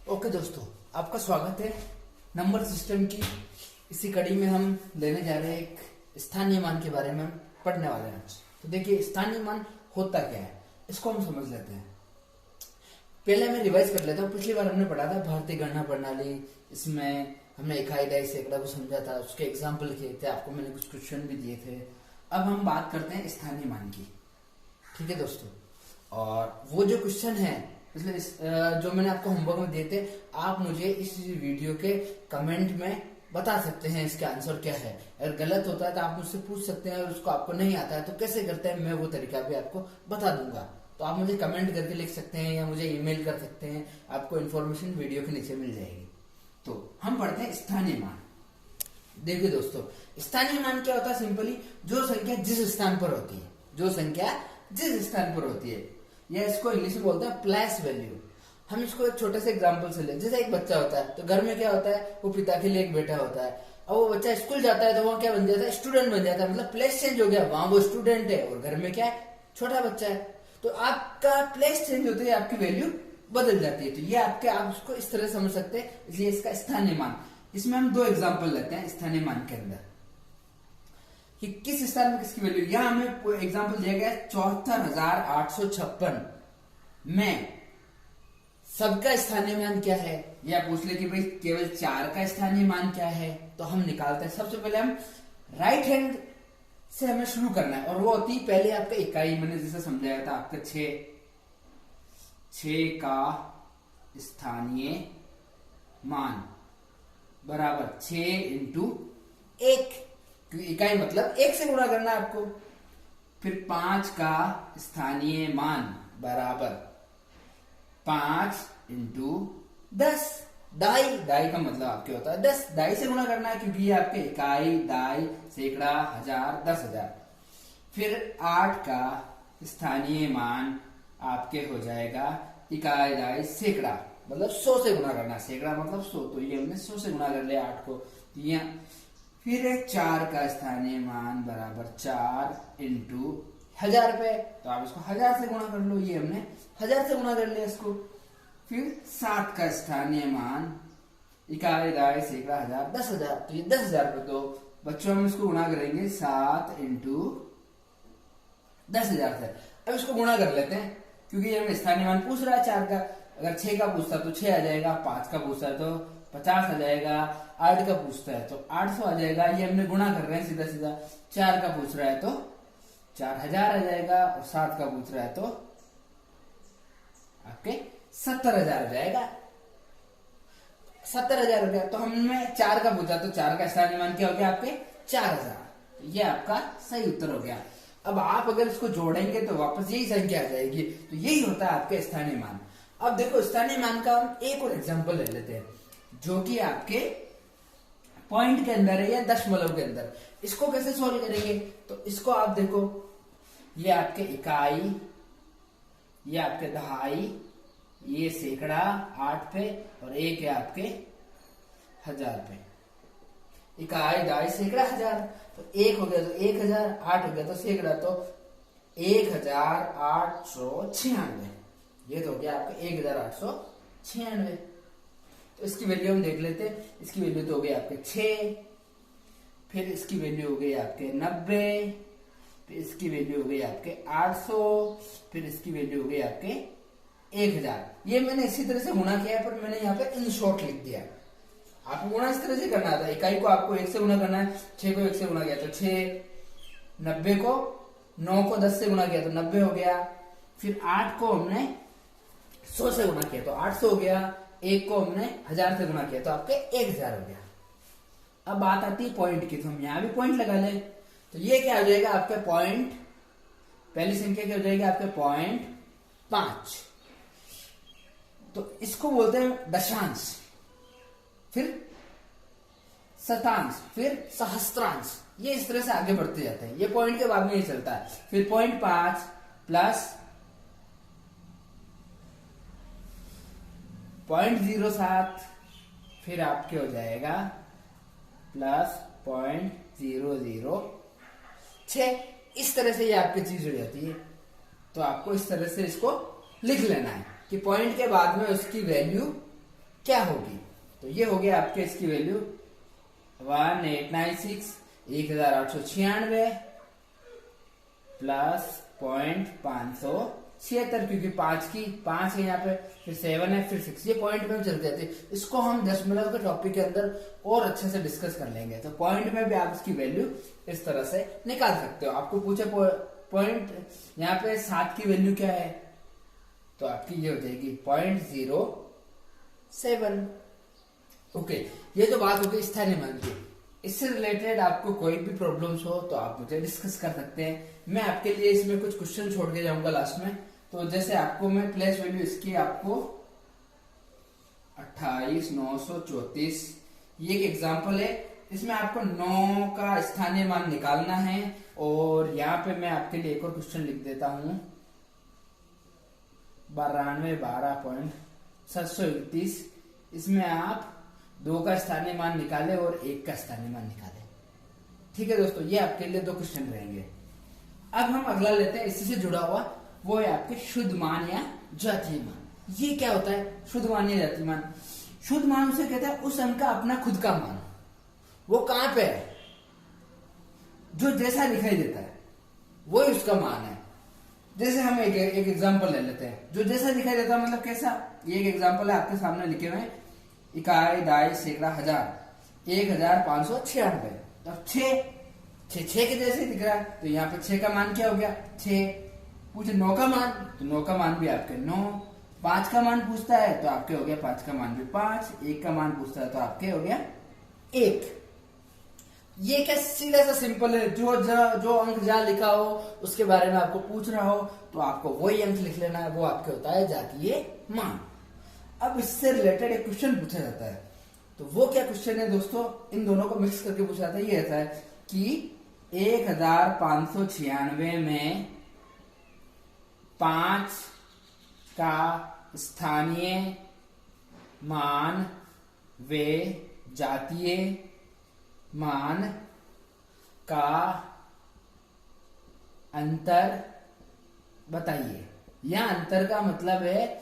Okay दोस्तों, आपका स्वागत है नंबर सिस्टम की इसी कड़ी में। हम लेने जा रहे हैं एक स्थानीय मान के बारे में हम पढ़ने वाले हैं आज। तो देखिए, स्थानीय मान होता क्या है इसको हम समझ लेते हैं। पहले मैं रिवाइज कर लेता हूँ। पिछली बार हमने पढ़ा था भारतीय गणना प्रणाली, इसमें हमने इकाई दहाई सैकड़ा को समझा था, उसके एग्जाम्पल किए थे, आपको मैंने कुछ क्वेश्चन भी दिए थे। अब हम बात करते हैं स्थानीय मान की। ठीक है दोस्तों, और वो जो क्वेश्चन है इसलिए जो मैंने आपको होमवर्क में दिए थे, आप मुझे इस वीडियो के कमेंट में बता सकते हैं इसका आंसर क्या है। अगर गलत होता है तो आप मुझसे पूछ सकते हैं, और उसको आपको नहीं आता है तो कैसे करते हैं मैं वो तरीका भी आपको बता दूंगा। तो आप मुझे कमेंट करके लिख सकते हैं या मुझे ईमेल कर सकते हैं, आपको इन्फॉर्मेशन वीडियो के नीचे मिल जाएगी। तो हम पढ़ते हैं स्थानीय मान। देखिए दोस्तों, स्थानीय मान क्या होता है? सिंपली जो संख्या जिस स्थान पर होती है, जो संख्या जिस स्थान पर होती है, या इसको इंग्लिश में बोलते हैं प्लेस वैल्यू। हम इसको एक छोटे से एग्जांपल से ले, जैसे एक बच्चा होता है तो घर में क्या होता है, वो पिता के लिए एक बेटा होता है। अब वो बच्चा स्कूल जाता है तो वहाँ क्या बन जाता है, स्टूडेंट बन जाता है। मतलब प्लेस चेंज हो गया, वहां वो स्टूडेंट है और घर में क्या है, छोटा बच्चा है। तो आपका प्लेस चेंज होते ही आपकी वैल्यू बदल जाती है। तो ये आप उसको इस तरह समझ सकते हैं, इसलिए इसका स्थानीय मान। इसमें हम दो एग्जाम्पल लेते हैं स्थानीय मान के अंदर कि किस स्थान में किसकी वैल्यू। यहां हमें एग्जाम्पल दिया गया 74,856 में सबका स्थानीय मान क्या है, या पूछ ले कि भाई केवल 4 का स्थानीय मान क्या है। तो हम निकालते हैं। सबसे पहले हम राइट हैंड से हमें शुरू करना है, और वो होती है पहले आपका इकाई। मैंने जैसे समझाया था आपका 6 का स्थानीय मान बराबर 6 इंटू 1, क्योंकि इकाई मतलब 1 से गुणा करना है आपको। फिर 5 का स्थानीय मान बराबर 5 इंटू 10। दाई का मतलब आपके होता है 10, दाई से गुणा करना है, क्योंकि ये आपके इकाई, दाई, सैकड़ा, हजार, 10,000। फिर 8 का स्थानीय मान आपके हो जाएगा इकाई, दाई, सैकड़ा, मतलब 100 से गुणा करना है। सैकड़ा मतलब 100, तो ये हमने 100 से गुणा कर लिया 8 को। फिर 4 का स्थानीय मान बराबर 4 इंटू 1000 पे, तो आप इसको 1000 से गुणा कर लो। ये हमने 1000 से गुणा कर लिया इसको। फिर 7 का स्थानीय मान इकाई, दाई, सैकड़ा, हजार, 10,000, तो ये 10,000 पे। तो बच्चों हम इसको गुणा करेंगे 7 इंटू 10,000 से। अब इसको गुणा कर लेते हैं, क्योंकि ये हमें स्थानीय मान पूछ रहा है 4 का। अगर 6 का पूछता तो 6 आ जाएगा, 5 का पूछता है तो 50 आ जाएगा, 8 का पूछता है तो 800 आ जाएगा। ये हमने गुणा कर रहे हैं सीधा सीधा। 4 का पूछ रहा है तो 4,000 आ जाएगा, और 7 का पूछ रहा है तो आपके 70,000 हो जाएगा। 70,000 हो गया। तो हमने 4 का पूछा तो 4 का स्थानीय मान क्या हो गया आपके 4,000। ये आपका सही उत्तर हो गया। अब आप अगर इसको जोड़ेंगे तो वापस यही संख्या आ जाएगी। तो यही होता है आपके स्थानीय मान। अब देखो, स्थानीय मान का हम एक और एग्जांपल ले लेते हैं, जो कि आपके पॉइंट के अंदर है या दशमलव के अंदर। इसको कैसे सॉल्व करेंगे? तो इसको आप देखो, ये आपके इकाई, ये आपके दहाई, ये सैकड़ा 8 पे, और एक है आपके 1000 पे। इकाई, दहाई, सैकड़ा, हजार, तो 1 हो गया तो 1000, 8 हो गया तो सैकड़ा, तो 1896। ये तो हो गया आपका 1896। तो इसकी वैल्यू हम देख लेते हैं। इसकी वैल्यू तो हो गई आपके 6, फिर इसकी वैल्यू हो गई आपके 90, फिर इसकी वैल्यू हो गई आपके 800, फिर इसकी वैल्यू हो गई आपके 1000। ये मैंने इसी तरह से गुणा किया, पर मैंने यहाँ पे इन शॉर्ट लिख दिया। आपको गुणा इस तरह से करना था। इकाई को आपको 1 से गुणा करना है, 6 को 1 से गुणा किया तो 6, 90 को 9 को 10 से गुणा किया तो 90 हो गया। फिर 8 को हमने 100 से गुणा किया तो 800 हो गया। 1 को हमने 1000 से गुणा किया तो आपके 1000 हो गया। अब बात आती है पॉइंट की, तो हम यहाँ भी पॉइंट लगा लें। तो ये क्या हो जाएगा आपके पॉइंट, पहली संख्या क्या हो जाएगी आपके 0.5। तो इसको बोलते हैं दशांश, फिर शतांश, फिर सहस्त्रांश। ये इस तरह से आगे बढ़ते जाते हैं। ये पॉइंट के बाद में ही चलता है। फिर 0.5 प्लस 0.07, फिर आपके हो जाएगा प्लस 0.006। इस तरह से ये आपकी चीज हो जाती है। तो आपको इस तरह से इसको लिख लेना है कि पॉइंट के बाद में उसकी वैल्यू क्या होगी? तो ये हो गया आपके इसकी वैल्यू 1896 1896 प्लस 0.576, क्योंकि 5 है यहाँ पे, फिर 7 है, फिर 6, ये पॉइंट में चल जाते हैं। इसको हम दशमलव के टॉपिक के अंदर और अच्छे से डिस्कस कर लेंगे। तो पॉइंट में भी आप इसकी वैल्यू इस तरह से निकाल सकते हो। आपको पूछे पॉइंट यहाँ पे 7 की वैल्यू क्या है, तो आपकी ये हो जाएगी 0.07। ओके, ये तो बात होगी स्थानीय मान की। इससे रिलेटेड आपको कोई भी प्रॉब्लम्स हो तो आप मुझे डिस्कस कर सकते हैं। मैं आपके लिए इसमें कुछ क्वेश्चन छोड़ के जाऊंगा लास्ट में। तो जैसे आपको मैं प्लेस वैल्यू इसकी आपको 28,934, ये एक एग्जांपल है। इसमें आपको 9 का स्थानीय मान निकालना है। और यहाँ पे मैं आपके लिए एक और क्वेश्चन लिख देता हूं, 12,731। इसमें आप 2 का स्थानीय मान निकाले और 1 का स्थानीय मान निकाले। ठीक है दोस्तों, ये आपके लिए 2 क्वेश्चन रहेंगे। अब हम अगला लेते हैं, इसी से जुड़ा हुआ, वो है आपके शुद्ध मान या जातीय मान। ये क्या होता है शुद्ध मान या जातीय मान? शुद्ध मान उसे कहते हैं उस अंक का अपना खुद का मान। वो कहां पे है? जो जैसा दिखाई देता है वो ही उसका मान है। जैसे हम एक एग्जांपल ले लेते हैं, जो जैसा दिखाई देता है मतलब कैसा? ये एक एग्जांपल है आपके सामने लिखे हुए, इकाई, दाई, सैकड़ा, हजार, 1596। अब 6 के जैसे दिख रहा है, तो यहाँ पे 6 का मान क्या हो गया? 6। पूछे 9 का मान, तो 9 का मान भी आपके 9। 5 का मान पूछता है तो आपके हो गया 5 का मान भी 5। 1 का मान पूछता है तो आपके हो गया 1। ये क्या सीधा सा सिंपल है। जो अंक जहां लिखा हो उसके बारे में आपको पूछ रहा हो तो आपको वही अंक लिख लेना है, वो आपके होता है जातीय मान। अब इससे रिलेटेड एक क्वेश्चन पूछा जाता है, तो वो क्या क्वेश्चन है दोस्तों? इन दोनों को मिक्स करके पूछा जाता है। ये ऐसा है कि 1596 में 5 का स्थानीय मान व जातीय मान का अंतर बताइए। यह अंतर का मतलब है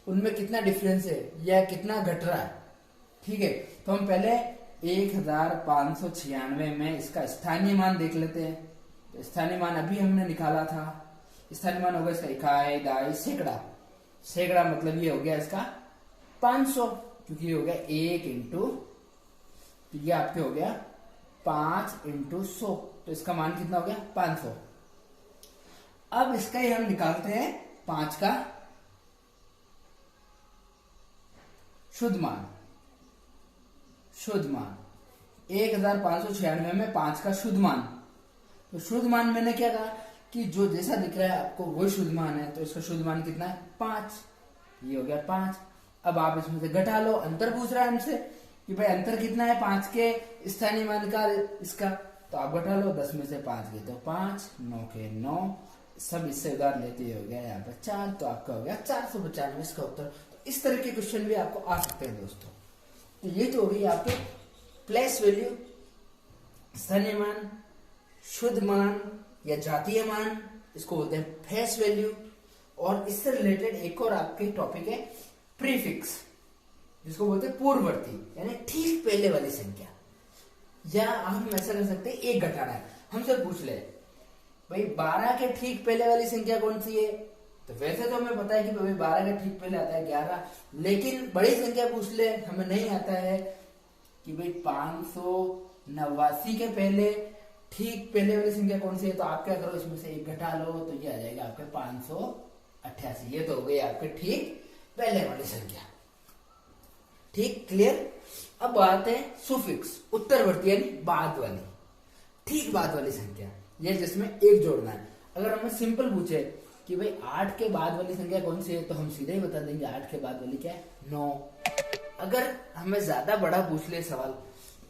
उनमें कितना डिफरेंस है या कितना घट रहा है। ठीक है, तो हम पहले 1596 में इसका स्थानीय मान देख लेते हैं। तो स्थानीय मान अभी हमने निकाला था। स्थानीय मान होगा इसका इकाई, दाई, सैकड़ा। सैकड़ा मतलब ये हो गया इसका 500, क्योंकि ये हो गया 1 इंटू, तो ये आपके हो गया 5 इंटू 100, तो इसका मान कितना हो गया? 500। अब इसका ही हम निकालते हैं 5 का शुद्ध मान। 1596 में 5 का शुद्ध मान। तो शुद्ध मान मैंने क्या कहा कि जो जैसा दिख रहा है आपको वो शुद्ध मान है, तो इसका शुद्ध मान कितना है? 5। ये हो गया 5। अब आप इसमें से घटा लो। अंतर पूछ रहा है हमसे कि भाई अंतर कितना है 5 के स्थानीय मान का इसका, तो आप घटा लो। 10 में से 5 गए तो 5, 9 के 9, सब इससे उधार लेते हो गया यहाँ पे 4, तो आपका हो गया 495 इसका उत्तर। तो इस तरह के क्वेश्चन भी आपको आ सकते हैं दोस्तों। तो ये तो हो गई आपके प्लेस वैल्यू, स्थानीय मान, शुद्ध मान या जातीय मान, इसको बोलते हैं फेस वैल्यू। और इससे रिलेटेड एक और आपके टॉपिक है प्रीफिक्स, जिसको बोलते हैं पूर्ववर्ती, यानी ठीक पहले वाली संख्या। या हम ऐसा कर सकते हैं, एक घटाना है, हमसे पूछ ले भाई 12 के ठीक पहले वाली संख्या कौन सी है, तो वैसे तो हमें पता है कि भाई 12 के ठीक पहले आता है 11, लेकिन बड़ी संख्या पूछ ले, हमें नहीं आता है कि भाई 589 के पहले ठीक पहले वाली संख्या कौन सी है। तो आप क्या करो, इसमें से एक घटा लो, तो ये आ जाएगा आपके 588। ये तो हो गई आपके ठीक पहले वाली संख्या। ठीक, क्लियर। अब बात है सुफिक्स, उत्तरवर्ती यानी बाद वाली, ठीक बाद वाली संख्या, ये जिसमें एक जोड़ना है। अगर हमें सिंपल पूछे कि भाई 8 के बाद वाली संख्या कौन सी है, तो हम सीधे ही बता देंगे 8 के बाद वाली क्या है, 9। अगर हमें ज्यादा बड़ा पूछ ले सवाल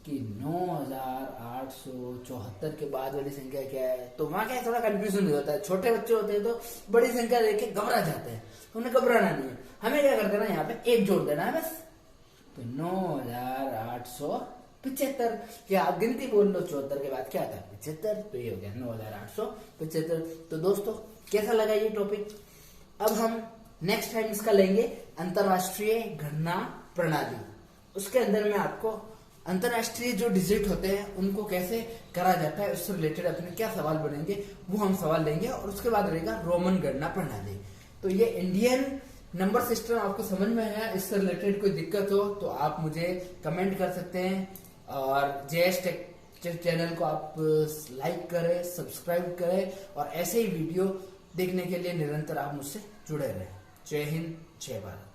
कि 9874 के बाद वाली संख्या क्या है, तो वहां क्या है, थोड़ा कंफ्यूजन हो जाता है। छोटे बच्चे होते हैं तो बड़ी संख्या देख के घबरा जाते हैं, तो उन्हें घबराना नहीं है। हमें क्या कर देना, यहाँ पे एक जोड़ देना है बस। तो 9875, क्या आप गिनती बोल लो, 74 के बाद क्या आता है 75, तो ये हो गया 9875। तो दोस्तों कैसा लगा ये टॉपिक? अब हम नेक्स्ट टाइम इसका लेंगे अंतरराष्ट्रीय गणना प्रणाली, उसके अंदर में आपको अंतरराष्ट्रीय जो डिजिट होते हैं उनको कैसे करा जाता है, उससे रिलेटेड अपने क्या सवाल बनेंगे वो हम सवाल लेंगे। और उसके बाद रहेगा रोमन गणना प्रणाली। तो ये इंडियन नंबर सिस्टम आपको समझ में आया? इससे रिलेटेड कोई दिक्कत हो तो आप मुझे कमेंट कर सकते हैं। और जेएस टेक चैनल को आप लाइक करें, सब्सक्राइब करें और ऐसे ही वीडियो देखने के लिए निरंतर आप मुझसे जुड़े रहें। जय हिंद, जय भारत।